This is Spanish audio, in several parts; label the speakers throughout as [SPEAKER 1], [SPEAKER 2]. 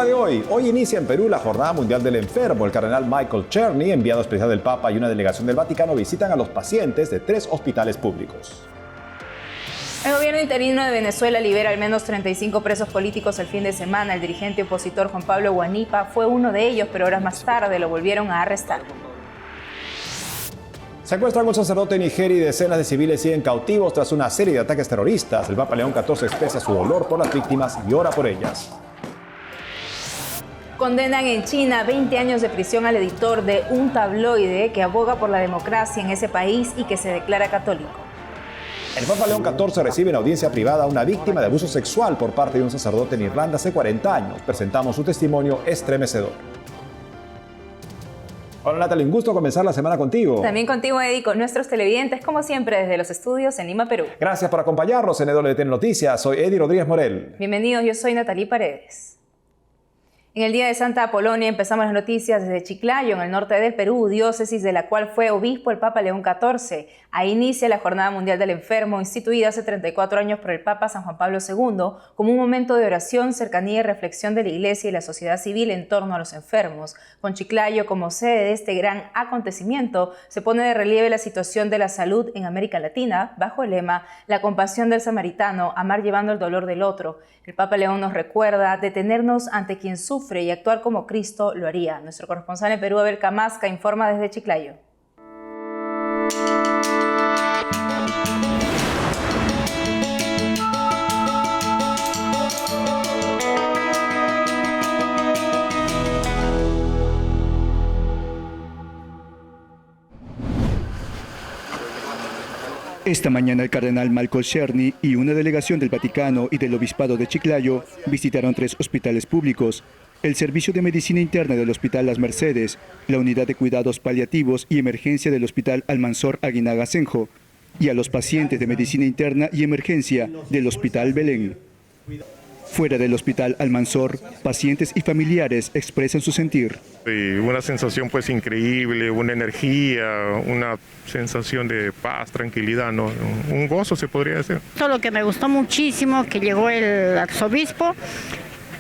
[SPEAKER 1] de hoy. Hoy inicia en Perú la Jornada Mundial del Enfermo. El cardenal Michael Czerny, enviado especial del Papa, y una delegación del Vaticano visitan a los pacientes de 3 hospitales públicos.
[SPEAKER 2] El gobierno interino de Venezuela libera al menos 35 presos políticos el fin de semana. El dirigente opositor Juan Pablo Guanipa fue uno de ellos, pero horas más tarde lo volvieron a arrestar.
[SPEAKER 1] Secuestran a un sacerdote en Nigeria y decenas de civiles siguen cautivos tras una serie de ataques terroristas. El Papa León XIV expresa su dolor por las víctimas y ora por ellas.
[SPEAKER 2] Condenan en China 20 años de prisión al editor de un tabloide que aboga por la democracia en ese país y que se declara católico.
[SPEAKER 1] El Papa León XIV recibe en audiencia privada a una víctima de abuso sexual por parte de un sacerdote en Irlanda hace 40 años. Presentamos su testimonio estremecedor. Hola Natalie, un gusto comenzar la semana contigo.
[SPEAKER 2] También contigo, Eddie, con nuestros televidentes, como siempre, desde los estudios en Lima, Perú.
[SPEAKER 1] Gracias por acompañarnos en EWTN Noticias. Soy Eddie Rodríguez Morel.
[SPEAKER 2] Bienvenidos, yo soy Natalie Paredes. En el día de Santa Apolonia empezamos las noticias desde Chiclayo, en el norte del Perú, diócesis de la cual fue obispo el Papa León XIV. Ahí inicia la Jornada Mundial del Enfermo, instituida hace 34 años por el Papa San Juan Pablo II, como un momento de oración, cercanía y reflexión de la Iglesia y la sociedad civil en torno a los enfermos. Con Chiclayo como sede de este gran acontecimiento, se pone de relieve la situación de la salud en América Latina, bajo el lema La compasión del samaritano, amar llevando el dolor del otro. El Papa León nos recuerda detenernos ante quien sufre y actuar como Cristo lo haría. Nuestro corresponsal en Perú, Abel Camasca, informa desde Chiclayo.
[SPEAKER 3] Esta mañana el cardenal Michael Czerny y una delegación del Vaticano y del Obispado de Chiclayo visitaron 3 hospitales públicos, el Servicio de Medicina Interna del Hospital Las Mercedes, la Unidad de Cuidados Paliativos y Emergencia del Hospital Almanzor Aguinaga Senjo, y a los pacientes de Medicina Interna y Emergencia del Hospital Belén. Fuera del Hospital Almanzor, pacientes y familiares expresan su sentir.
[SPEAKER 4] Una sensación pues increíble, una energía, una sensación de paz, tranquilidad, ¿no? Un gozo se podría decir.
[SPEAKER 5] Todo lo que me gustó muchísimo, que llegó el arzobispo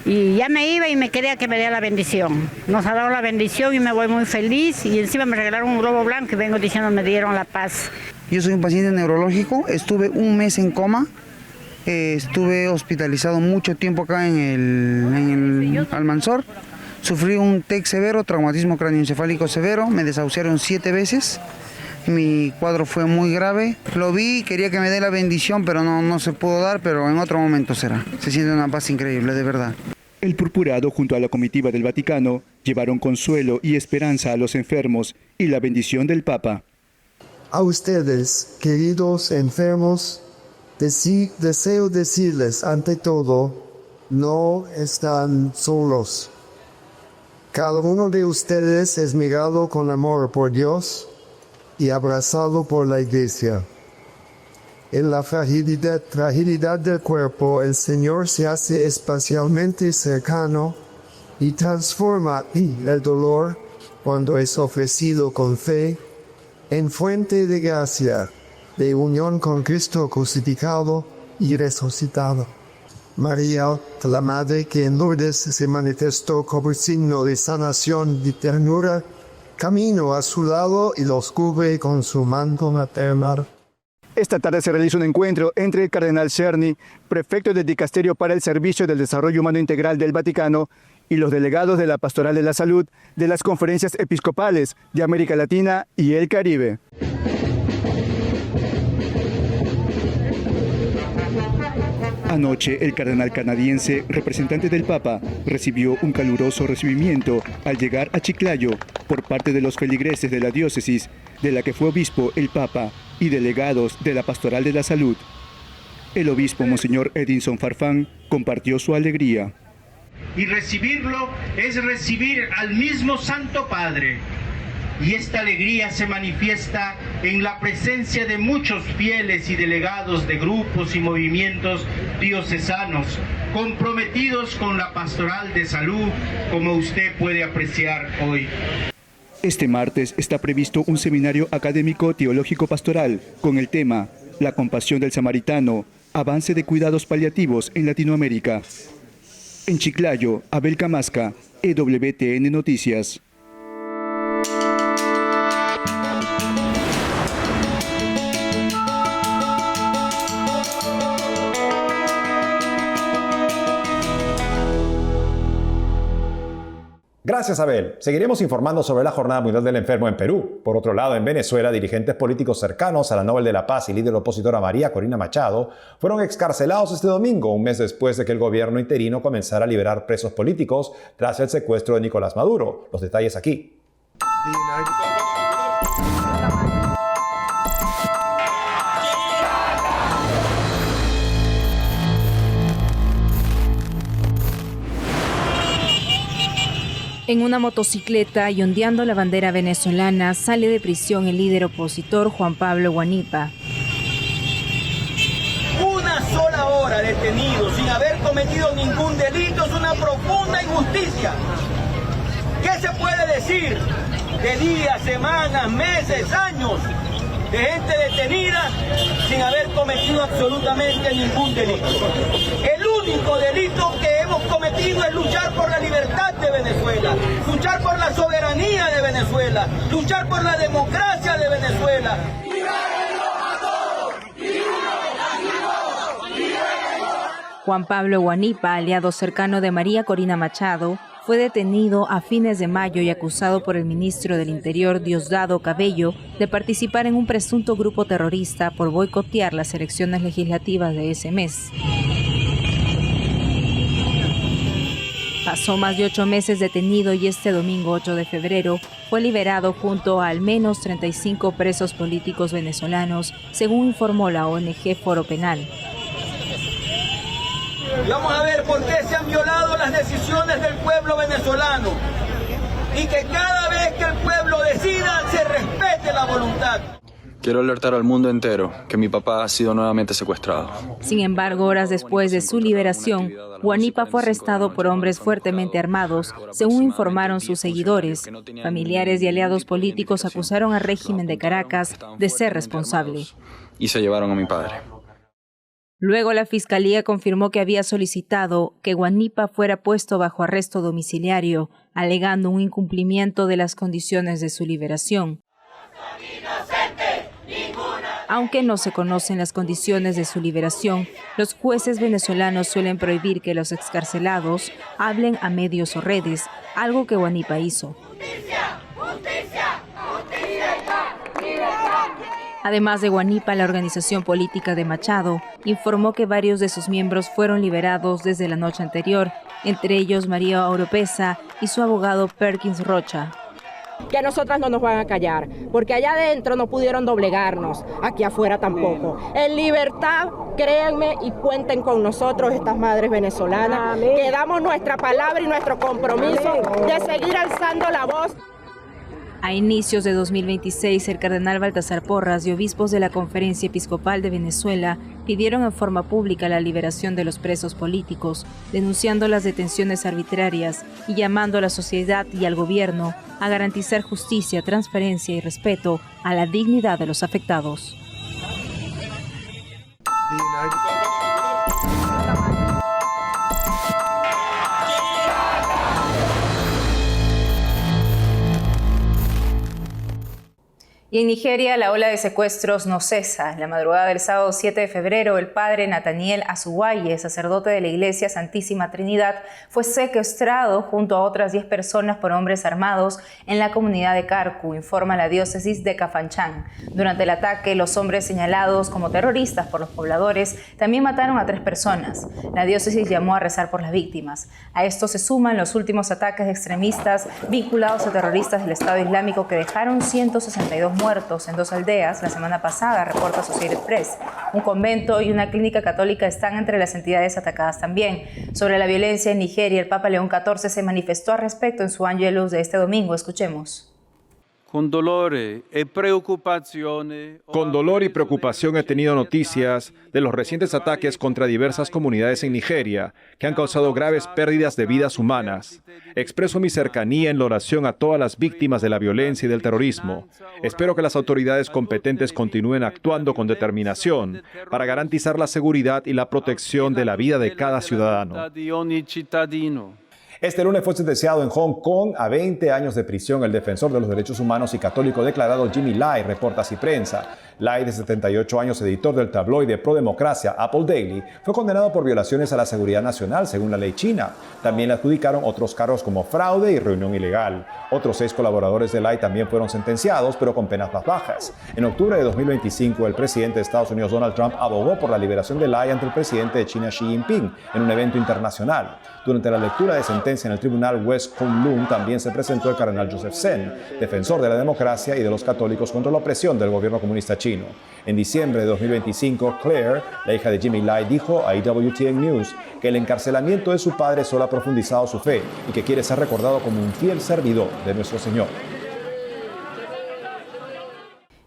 [SPEAKER 5] y ya me iba y me quería que me diera la bendición. Nos ha dado la bendición y me voy muy feliz y encima me regalaron un globo blanco y vengo diciendo me dieron la paz.
[SPEAKER 6] Yo soy un paciente neurológico, estuve un mes en coma. Estuve hospitalizado mucho tiempo acá en el Almanzor. Sufrí un TEC severo, traumatismo cráneoencefálico severo. Me desahuciaron 7 veces. Mi cuadro fue muy grave. Lo vi, quería que me dé la bendición, pero no se pudo dar, pero en otro momento será. Se siente una paz increíble, de verdad.
[SPEAKER 3] El purpurado junto a la comitiva del Vaticano llevaron consuelo y esperanza a los enfermos y la bendición del Papa.
[SPEAKER 7] A ustedes, queridos enfermos, deseo decirles ante todo, no están solos. Cada uno de ustedes es mirado con amor por Dios y abrazado por la Iglesia. En la fragilidad del cuerpo, el Señor se hace especialmente cercano y transforma el dolor cuando es ofrecido con fe en fuente de gracia, de unión con Cristo crucificado y resucitado. María, la Madre que en Lourdes se manifestó como signo de sanación y ternura, camino a su lado y los cubre con su manto maternal.
[SPEAKER 3] Esta tarde se realiza un encuentro entre el cardenal Czerny, prefecto del Dicasterio para el Servicio del Desarrollo Humano Integral del Vaticano, y los delegados de la Pastoral de la Salud de las Conferencias Episcopales de América Latina y el Caribe. Anoche, el cardenal canadiense, representante del Papa, recibió un caluroso recibimiento al llegar a Chiclayo por parte de los feligreses de la diócesis, de la que fue obispo el Papa, y delegados de la Pastoral de la Salud. El obispo Monseñor Edinson Farfán compartió su alegría.
[SPEAKER 8] Y recibirlo es recibir al mismo Santo Padre. Y esta alegría se manifiesta en la presencia de muchos fieles y delegados de grupos y movimientos diocesanos comprometidos con la pastoral de salud, como usted puede apreciar hoy.
[SPEAKER 3] Este martes está previsto un seminario académico teológico pastoral con el tema La compasión del samaritano, avance de cuidados paliativos en Latinoamérica. En Chiclayo, Abel Camasca, EWTN Noticias.
[SPEAKER 1] Gracias, Abel. Seguiremos informando sobre la Jornada Mundial del Enfermo en Perú. Por otro lado, en Venezuela, dirigentes políticos cercanos a la Nobel de la Paz y líder opositora María Corina Machado fueron excarcelados este domingo, un mes después de que el gobierno interino comenzara a liberar presos políticos tras el secuestro de Nicolás Maduro. Los detalles aquí.
[SPEAKER 2] En una motocicleta y ondeando la bandera venezolana sale de prisión el líder opositor Juan Pablo Guanipa.
[SPEAKER 9] Una sola hora detenido sin haber cometido ningún delito es una profunda injusticia. ¿Qué se puede decir de días, semanas, meses, años de gente detenida sin haber cometido absolutamente ningún delito? El único delito que hemos cometido es luchar por la libertad de Venezuela, luchar por la soberanía de Venezuela, luchar por la democracia de Venezuela.
[SPEAKER 2] Juan Pablo Guanipa, aliado cercano de María Corina Machado, fue detenido a fines de mayo y acusado por el ministro del Interior, Diosdado Cabello, de participar en un presunto grupo terrorista por boicotear las elecciones legislativas de ese mes. Pasó más de 8 meses detenido y este domingo 8 de febrero fue liberado junto a al menos 35 presos políticos venezolanos, según informó la ONG Foro Penal.
[SPEAKER 9] Y vamos a ver por qué se han violado las decisiones del pueblo venezolano y que cada vez que el pueblo decida se respete la voluntad.
[SPEAKER 10] Quiero alertar al mundo entero que mi papá ha sido nuevamente secuestrado.
[SPEAKER 2] Sin embargo, horas después de su liberación, Guanipa fue arrestado por hombres fuertemente armados, según informaron sus seguidores. Familiares y aliados políticos acusaron al régimen de Caracas de ser responsable.
[SPEAKER 10] Y se llevaron a mi padre.
[SPEAKER 2] Luego la Fiscalía confirmó que había solicitado que Guanipa fuera puesto bajo arresto domiciliario, alegando un incumplimiento de las condiciones de su liberación. Aunque no se conocen las condiciones de su liberación, los jueces venezolanos suelen prohibir que los excarcelados hablen a medios o redes, algo que Guanipa hizo. Además de Guanipa, la organización política de Machado informó que varios de sus miembros fueron liberados desde la noche anterior, entre ellos María Oropesa y su abogado Perkins Rocha.
[SPEAKER 11] Que a nosotras no nos van a callar, porque allá adentro no pudieron doblegarnos, aquí afuera tampoco. En libertad, créanme y cuenten con nosotros, estas madres venezolanas, que damos nuestra palabra y nuestro compromiso de seguir alzando la voz.
[SPEAKER 2] A inicios de 2026, el cardenal Baltasar Porras y obispos de la Conferencia Episcopal de Venezuela pidieron en forma pública la liberación de los presos políticos, denunciando las detenciones arbitrarias y llamando a la sociedad y al gobierno a garantizar justicia, transparencia y respeto a la dignidad de los afectados. Y en Nigeria, la ola de secuestros no cesa. En la madrugada del sábado 7 de febrero, el padre Nathaniel Azuwaye, sacerdote de la Iglesia Santísima Trinidad, fue secuestrado junto a otras 10 personas por hombres armados en la comunidad de Carcu, informa la diócesis de Cafanchán. Durante el ataque, los hombres señalados como terroristas por los pobladores también mataron a 3 personas. La diócesis llamó a rezar por las víctimas. A esto se suman los últimos ataques de extremistas vinculados a terroristas del Estado Islámico que dejaron 162 muertos en 2 aldeas la semana pasada, reporta Associated Press. Un convento y una clínica católica están entre las entidades atacadas también. Sobre la violencia en Nigeria, el Papa León XIV se manifestó al respecto en su Angelus de este domingo. Escuchemos.
[SPEAKER 12] Con dolor y preocupación he tenido noticias de los recientes ataques contra diversas comunidades en Nigeria que han causado graves pérdidas de vidas humanas. Expreso mi cercanía en la oración a todas las víctimas de la violencia y del terrorismo. Espero que las autoridades competentes continúen actuando con determinación para garantizar la seguridad y la protección de la vida de cada ciudadano.
[SPEAKER 1] Este lunes fue sentenciado en Hong Kong a 20 años de prisión el defensor de los derechos humanos y católico declarado Jimmy Lai, reporta Así Prensa. Lai, de 78 años, editor del tabloide pro-democracia Apple Daily, fue condenado por violaciones a la seguridad nacional, según la ley china. También le adjudicaron otros cargos como fraude y reunión ilegal. Otros 6 colaboradores de Lai también fueron sentenciados, pero con penas más bajas. En octubre de 2025, el presidente de Estados Unidos, Donald Trump, abogó por la liberación de Lai ante el presidente de China, Xi Jinping, en un evento internacional. Durante la lectura de sentencia en el tribunal West Kowloon también se presentó el cardenal Joseph Zen, defensor de la democracia y de los católicos contra la opresión del gobierno comunista chino. En diciembre de 2025, Claire, la hija de Jimmy Lai, dijo a EWTN News que el encarcelamiento de su padre solo ha profundizado su fe y que quiere ser recordado como un fiel servidor de nuestro Señor.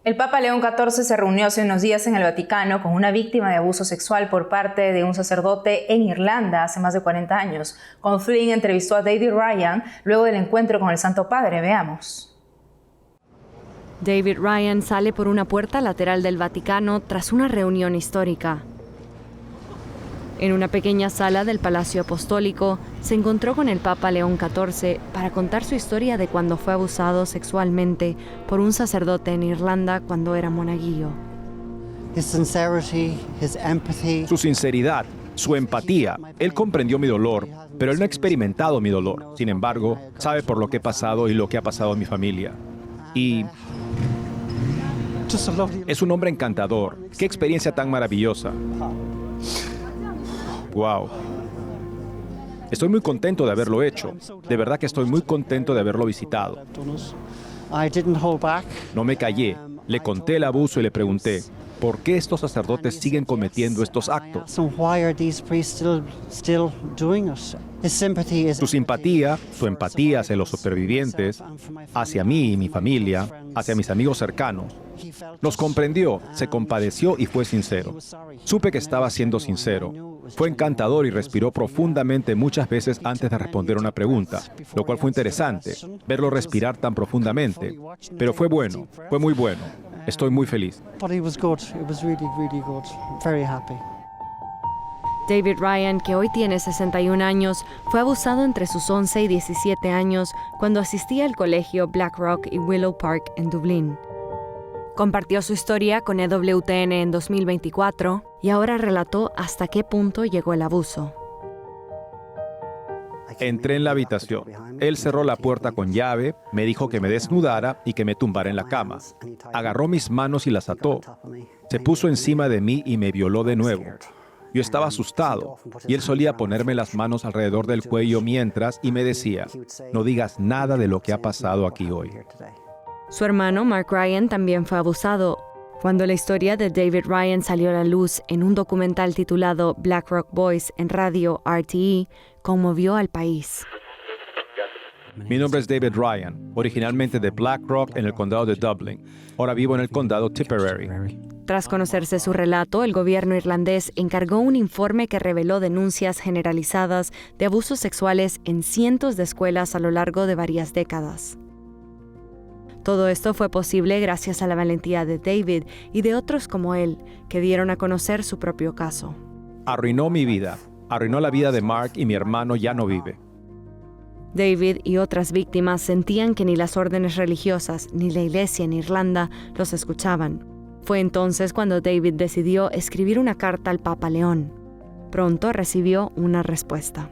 [SPEAKER 2] El Papa León XIV se reunió hace unos días en el Vaticano con una víctima de abuso sexual por parte de un sacerdote en Irlanda hace más de 40 años. Con Flynn entrevistó a David Ryan luego del encuentro con el Santo Padre. Veamos.
[SPEAKER 13] David Ryan sale por una puerta lateral del Vaticano tras una reunión histórica. En una pequeña sala del Palacio Apostólico, se encontró con el Papa León XIV para contar su historia de cuando fue abusado sexualmente por un sacerdote en Irlanda cuando era monaguillo.
[SPEAKER 1] Su sinceridad, su empatía. Él comprendió mi dolor, pero él no ha experimentado mi dolor. Sin embargo, sabe por lo que he pasado y lo que ha pasado en mi familia. Y es un hombre encantador. ¡Qué experiencia tan maravillosa! ¡Wow! Estoy muy contento de haberlo hecho. De verdad que estoy muy contento de haberlo visitado. No me callé. Le conté el abuso y le pregunté, ¿por qué estos sacerdotes siguen cometiendo estos actos? Su simpatía, su empatía hacia los supervivientes, hacia mí y mi familia, hacia mis amigos cercanos. Nos comprendió, se compadeció y fue sincero. Supe que estaba siendo sincero. Fue encantador y respiró profundamente muchas veces antes de responder una pregunta, lo cual fue interesante, verlo respirar tan profundamente. Pero fue bueno, fue muy bueno. Estoy muy feliz.
[SPEAKER 13] David Ryan, que hoy tiene 61 años, fue abusado entre sus 11 y 17 años cuando asistía al colegio Blackrock y Willow Park en Dublín. Compartió su historia con EWTN en 2024 y ahora relató hasta qué punto llegó el abuso.
[SPEAKER 1] Entré en la habitación. Él cerró la puerta con llave, me dijo que me desnudara y que me tumbara en la cama. Agarró mis manos y las ató. Se puso encima de mí y me violó de nuevo. Yo estaba asustado y él solía ponerme las manos alrededor del cuello mientras y me decía, no digas nada de lo que ha pasado aquí hoy.
[SPEAKER 13] Su hermano Mark Ryan también fue abusado. Cuando la historia de David Ryan salió a la luz en un documental titulado Black Rock Boys en radio RTE, conmovió al país.
[SPEAKER 1] Mi nombre es David Ryan, originalmente de Black Rock en el condado de Dublin. Ahora vivo en el condado Tipperary.
[SPEAKER 13] Tras conocerse su relato, el gobierno irlandés encargó un informe que reveló denuncias generalizadas de abusos sexuales en cientos de escuelas a lo largo de varias décadas. Todo esto fue posible gracias a la valentía de David y de otros como él, que dieron a conocer su propio caso.
[SPEAKER 1] Arruinó mi vida. Arruinó la vida de Mark y mi hermano ya no vive.
[SPEAKER 13] David y otras víctimas sentían que ni las órdenes religiosas ni la iglesia en Irlanda los escuchaban. Fue entonces cuando David decidió escribir una carta al Papa León. Pronto recibió una respuesta.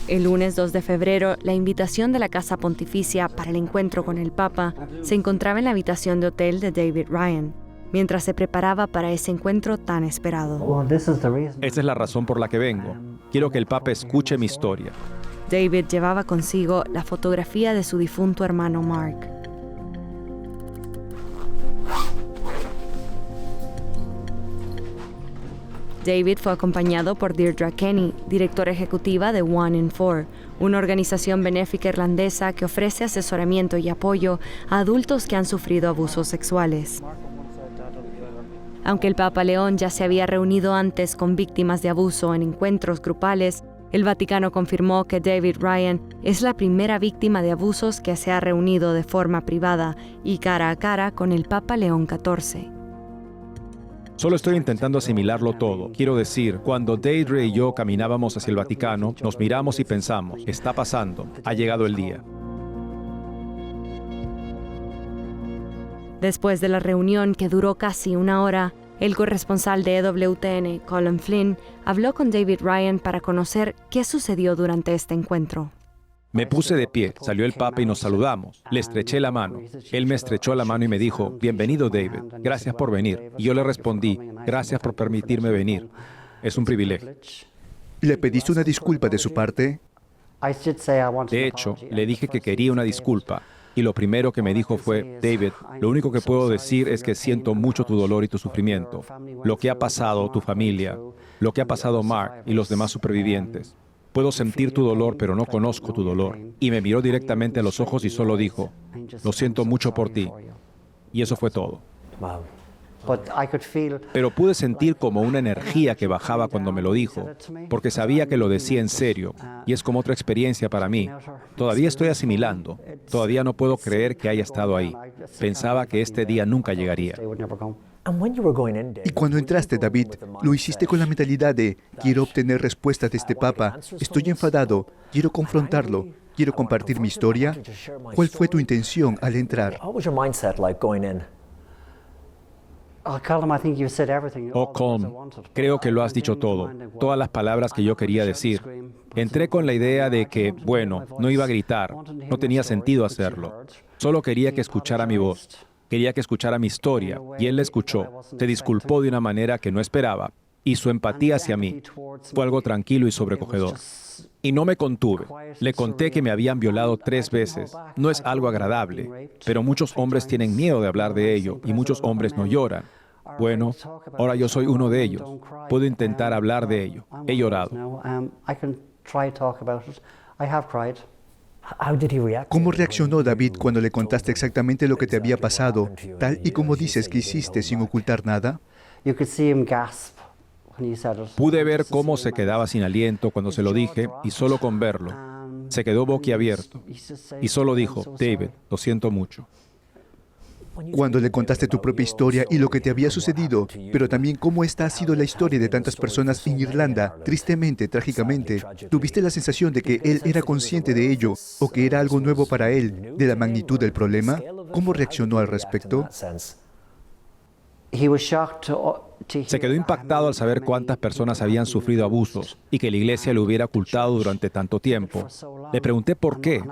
[SPEAKER 13] El lunes 2 de febrero, la invitación de la Casa Pontificia para el encuentro con el Papa se encontraba en la habitación de hotel de David Ryan, mientras se preparaba para ese encuentro tan esperado.
[SPEAKER 1] Esa es la razón por la que vengo. Quiero que el Papa escuche mi historia.
[SPEAKER 13] David llevaba consigo la fotografía de su difunto hermano Mark. David fue acompañado por Deirdre Kenny, directora ejecutiva de One in Four, una organización benéfica irlandesa que ofrece asesoramiento y apoyo a adultos que han sufrido abusos sexuales. Aunque el Papa León ya se había reunido antes con víctimas de abuso en encuentros grupales, el Vaticano confirmó que David Ryan es la primera víctima de abusos que se ha reunido de forma privada y cara a cara con el Papa León XIV.
[SPEAKER 12] Solo estoy intentando asimilarlo todo. Quiero decir, cuando Deirdre y yo caminábamos hacia el Vaticano, nos miramos y pensamos, está pasando, ha llegado el día.
[SPEAKER 13] Después de la reunión, que duró casi una hora, el corresponsal de EWTN, Colin Flynn, habló con David Ryan para conocer qué sucedió durante este encuentro.
[SPEAKER 12] Me puse de pie, salió el Papa y nos saludamos. Le estreché la mano. Él me estrechó la mano y me dijo, bienvenido David, gracias por venir. Y yo le respondí, gracias por permitirme venir. Es un privilegio.
[SPEAKER 3] ¿Le pediste una disculpa de su parte?
[SPEAKER 12] De hecho, le dije que quería una disculpa. Y lo primero que me dijo fue, David, lo único que puedo decir es que siento mucho tu dolor y tu sufrimiento. Lo que ha pasado, tu familia, lo que ha pasado Mark y los demás supervivientes. Puedo sentir tu dolor, pero no conozco tu dolor. Y me miró directamente a los ojos y solo dijo, lo siento mucho por ti. Y eso fue todo. Pero pude sentir como una energía que bajaba cuando me lo dijo, porque sabía que lo decía en serio, y es como otra experiencia para mí. Todavía estoy asimilando, todavía no puedo creer que haya estado ahí. Pensaba que este día nunca llegaría.
[SPEAKER 3] Y cuando entraste, David, lo hiciste con la mentalidad de, quiero obtener respuestas de este Papa, estoy enfadado, quiero confrontarlo, quiero compartir mi historia. ¿Cuál fue tu intención al entrar?
[SPEAKER 12] Oh, Colm, creo que lo has dicho todo, todas las palabras que yo quería decir. Entré con la idea de que, bueno, no iba a gritar, no tenía sentido hacerlo. Solo quería que escuchara mi voz, quería que escuchara mi historia, y él la escuchó. Se disculpó de una manera que no esperaba, y su empatía hacia mí fue algo tranquilo y sobrecogedor. Y no me contuve. Le conté que me habían violado 3 veces. No es algo agradable, pero muchos hombres tienen miedo de hablar de ello, y muchos hombres no lloran. Bueno, ahora yo soy uno de ellos. Puedo intentar hablar de ello. He llorado.
[SPEAKER 3] ¿Cómo reaccionó David cuando le contaste exactamente lo que te había pasado, tal y como dices que hiciste sin ocultar nada?
[SPEAKER 12] Pude ver cómo se quedaba sin aliento cuando se lo dije, y solo con verlo, se quedó boquiabierto. Y solo dijo, David, lo siento mucho.
[SPEAKER 3] Cuando le contaste tu propia historia y lo que te había sucedido, pero también cómo esta ha sido la historia de tantas personas en Irlanda, tristemente, trágicamente, ¿tuviste la sensación de que él era consciente de ello o que era algo nuevo para él, de la magnitud del problema? ¿Cómo reaccionó al respecto?
[SPEAKER 12] Se quedó impactado al saber cuántas personas habían sufrido abusos y que la iglesia lo hubiera ocultado durante tanto tiempo. Le pregunté por qué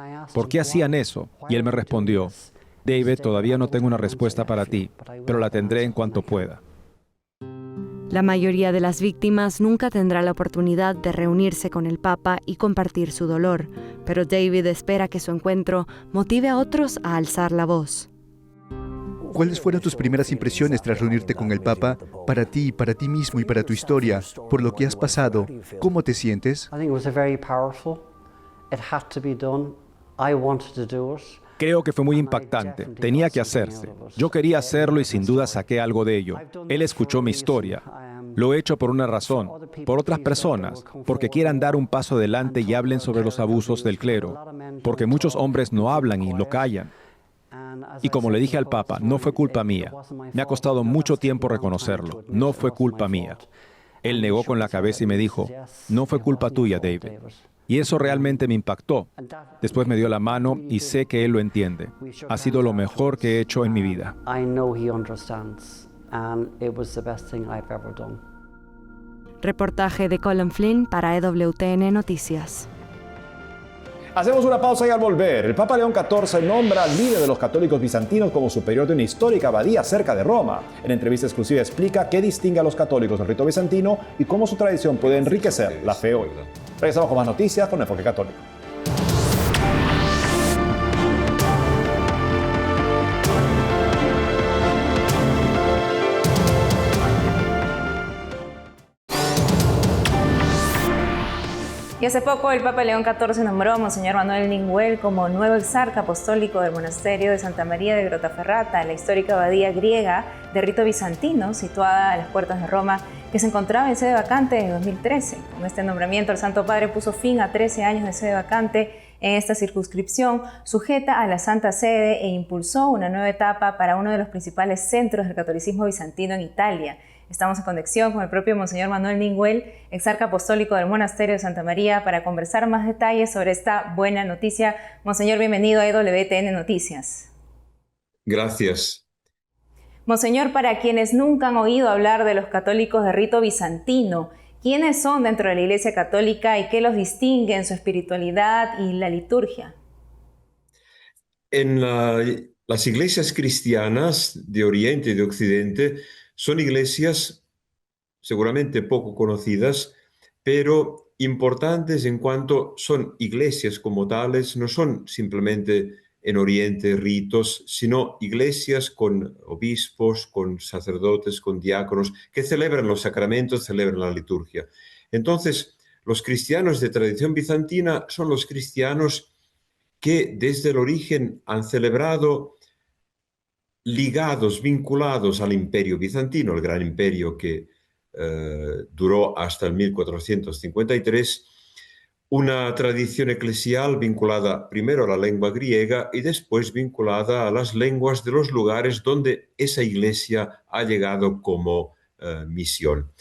[SPEAKER 12] hacían eso, y él me respondió, David, todavía no tengo una respuesta para ti, pero la tendré en cuanto pueda.
[SPEAKER 13] La mayoría de las víctimas nunca tendrá la oportunidad de reunirse con el Papa y compartir su dolor, pero David espera que su encuentro motive a otros a alzar la voz.
[SPEAKER 3] ¿Cuáles fueron tus primeras impresiones tras reunirte con el Papa? Para ti mismo y para tu historia, por lo que has pasado, ¿cómo te sientes?
[SPEAKER 12] Creo que fue muy impactante. Tenía que hacerse. Yo quería hacerlo y sin duda saqué algo de ello. Él escuchó mi historia. Lo he hecho por una razón, por otras personas, porque quieran dar un paso adelante y hablen sobre los abusos del clero, porque muchos hombres no hablan y lo callan. Y como le dije al Papa, no fue culpa mía. Me ha costado mucho tiempo reconocerlo. No fue culpa mía. Él negó con la cabeza y me dijo, no fue culpa tuya, David. Y eso realmente me impactó. Después me dio la mano y sé que él lo entiende. Ha sido lo mejor que he hecho en mi vida.
[SPEAKER 13] Reportaje de Colin Flynn para EWTN Noticias.
[SPEAKER 1] Hacemos una pausa y al volver, el Papa León XIV nombra al líder de los católicos bizantinos como superior de una histórica abadía cerca de Roma. En entrevista exclusiva explica qué distingue a los católicos del rito bizantino y cómo su tradición puede enriquecer la fe hoy. Regresamos con más noticias con Enfoque Católico.
[SPEAKER 2] Y hace poco el Papa León XIV nombró a Monseñor Manuel Ninguel como nuevo exarca apostólico del monasterio de Santa María de Grotaferrata, la histórica abadía griega de rito bizantino, situada a las puertas de Roma, que se encontraba en sede vacante en 2013. Con este nombramiento, el Santo Padre puso fin a 13 años de sede vacante en esta circunscripción sujeta a la Santa Sede e impulsó una nueva etapa para uno de los principales centros del catolicismo bizantino en Italia. Estamos en conexión con el propio Monseñor Manuel Ninguel, exarca apostólico del monasterio de Santa María, para conversar más detalles sobre esta buena noticia. Monseñor, bienvenido a EWTN Noticias.
[SPEAKER 14] Gracias.
[SPEAKER 2] Monseñor, para quienes nunca han oído hablar de los católicos de rito bizantino, ¿quiénes son dentro de la Iglesia Católica y qué los distingue en su espiritualidad y la liturgia?
[SPEAKER 14] En las iglesias cristianas de Oriente y de Occidente son iglesias seguramente poco conocidas, pero importantes en cuanto son iglesias como tales, no son simplemente en Oriente ritos, sino iglesias con obispos, con sacerdotes, con diáconos, que celebran los sacramentos, celebran la liturgia. Entonces, los cristianos de tradición bizantina son los cristianos que desde el origen han celebrado ligados, vinculados al imperio bizantino, el gran imperio que duró hasta el 1453, una tradición eclesial vinculada primero a la lengua griega y después vinculada a las lenguas de los lugares donde esa iglesia ha llegado como misión.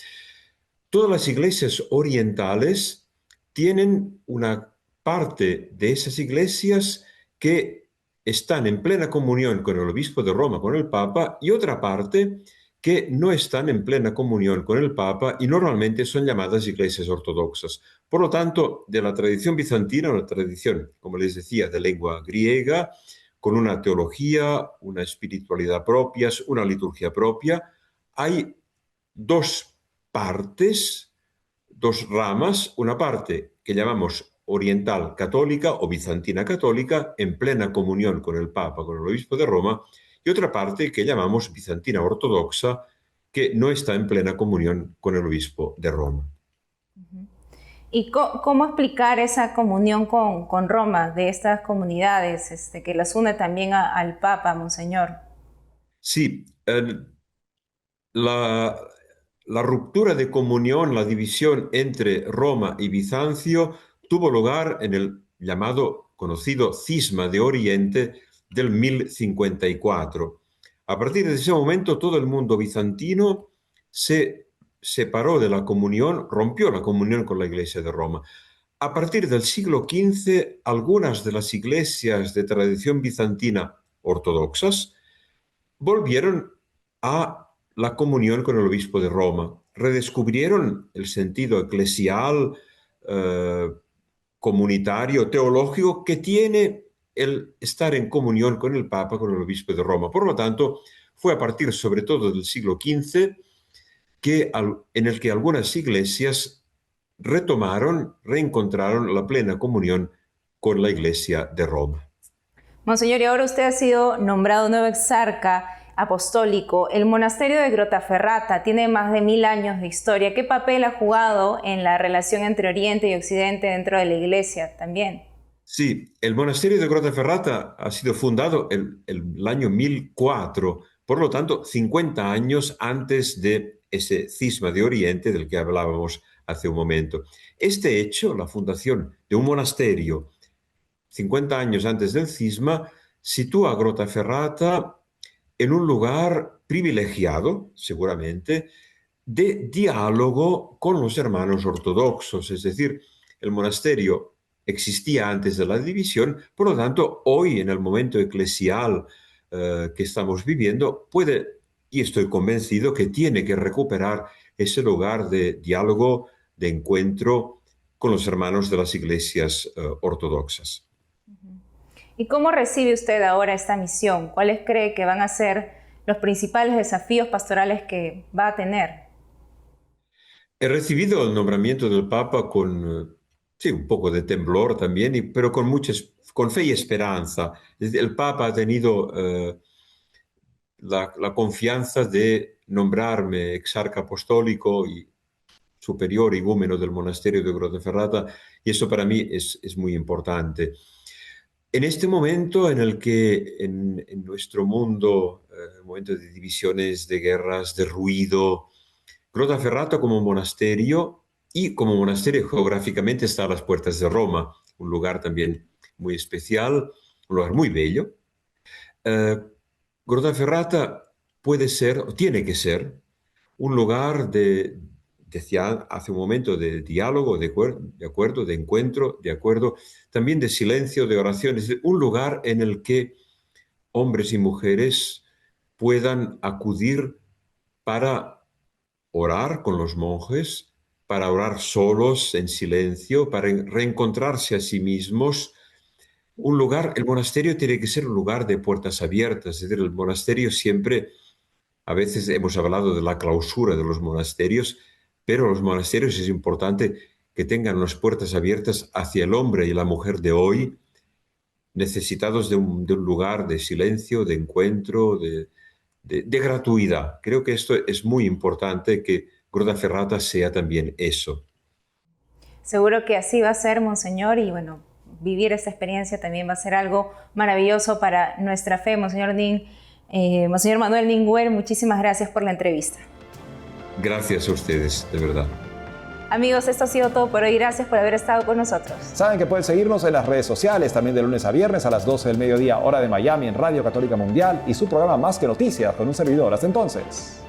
[SPEAKER 14] Todas las iglesias orientales tienen una parte de esas iglesias que están en plena comunión con el obispo de Roma, con el Papa, y otra parte que no están en plena comunión con el Papa y normalmente son llamadas iglesias ortodoxas. Por lo tanto, de la tradición bizantina, una tradición, como les decía, de lengua griega, con una teología, una espiritualidad propias, una liturgia propia, hay dos partes, dos ramas, una parte que llamamos oriental católica o bizantina católica, en plena comunión con el Papa, con el obispo de Roma, y otra parte que llamamos bizantina ortodoxa, que no está en plena comunión con el obispo de Roma.
[SPEAKER 2] ¿Y cómo explicar esa comunión con Roma, de estas comunidades que las une también al Papa, Monseñor?
[SPEAKER 14] Sí, la ruptura de comunión, la división entre Roma y Bizancio tuvo lugar en el llamado, conocido Cisma de Oriente del 1054. A partir de ese momento, todo el mundo bizantino se separó de la comunión, rompió la comunión con la Iglesia de Roma. A partir del siglo XV, algunas de las iglesias de tradición bizantina ortodoxas volvieron a la comunión con el obispo de Roma, redescubrieron el sentido eclesial, comunitario, teológico que tiene el estar en comunión con el Papa, con el obispo de Roma. Por lo tanto, fue a partir sobre todo del siglo XV en el que algunas iglesias reencontraron la plena comunión con la Iglesia de Roma.
[SPEAKER 2] Monseñor, y ahora usted ha sido nombrado nuevo exarca apostólico. El monasterio de Grotaferrata tiene más de 1000 años de historia. ¿Qué papel ha jugado en la relación entre Oriente y Occidente dentro de la Iglesia también?
[SPEAKER 14] Sí, el monasterio de Grotaferrata ha sido fundado el año 1004, por lo tanto 50 años antes de ese cisma de Oriente del que hablábamos hace un momento. Este hecho, la fundación de un monasterio 50 años antes del cisma, sitúa a Grotaferrata en un lugar privilegiado, seguramente, de diálogo con los hermanos ortodoxos. Es decir, el monasterio existía antes de la división, por lo tanto, hoy, en el momento eclesial que estamos viviendo, puede, y estoy convencido que tiene que recuperar ese lugar de diálogo, de encuentro con los hermanos de las iglesias ortodoxas.
[SPEAKER 2] ¿Y cómo recibe usted ahora esta misión? ¿Cuáles cree que van a ser los principales desafíos pastorales que va a tener?
[SPEAKER 14] He recibido el nombramiento del Papa con un poco de temblor también, pero con fe y esperanza. El Papa ha tenido la confianza de nombrarme exarca apostólico y superior igúmeno del monasterio de Grotaferrata, Y eso para mí es muy importante. En este momento en el que en nuestro mundo, momento de divisiones, de guerras, de ruido, Grottaferrata como monasterio y como monasterio geográficamente está a las puertas de Roma, un lugar también muy especial, un lugar muy bello. Grottaferrata puede ser, o tiene que ser, un lugar decía hace un momento, de diálogo, de acuerdo, de encuentro, de acuerdo, también de silencio, de oraciones, un lugar en el que hombres y mujeres puedan acudir para orar con los monjes, para orar solos, en silencio, para reencontrarse a sí mismos. Un lugar, el monasterio tiene que ser un lugar de puertas abiertas, es decir, el monasterio siempre, a veces hemos hablado de la clausura de los monasterios, pero los monasterios es importante que tengan las puertas abiertas hacia el hombre y la mujer de hoy, necesitados de un lugar de silencio, de encuentro, de gratuidad. Creo que esto es muy importante, que Grottaferrata sea también eso.
[SPEAKER 2] Seguro que así va a ser, Monseñor, y bueno, vivir esta experiencia también va a ser algo maravilloso para nuestra fe. Monseñor Manuel Nin Nguyen, muchísimas gracias por la entrevista.
[SPEAKER 14] Gracias a ustedes, de verdad.
[SPEAKER 2] Amigos, esto ha sido todo por hoy. Gracias por haber estado con nosotros.
[SPEAKER 1] Saben que pueden seguirnos en las redes sociales, también de lunes a viernes a las 12 del mediodía, hora de Miami, en Radio Católica Mundial, y su programa Más que Noticias, con un servidor. Hasta entonces.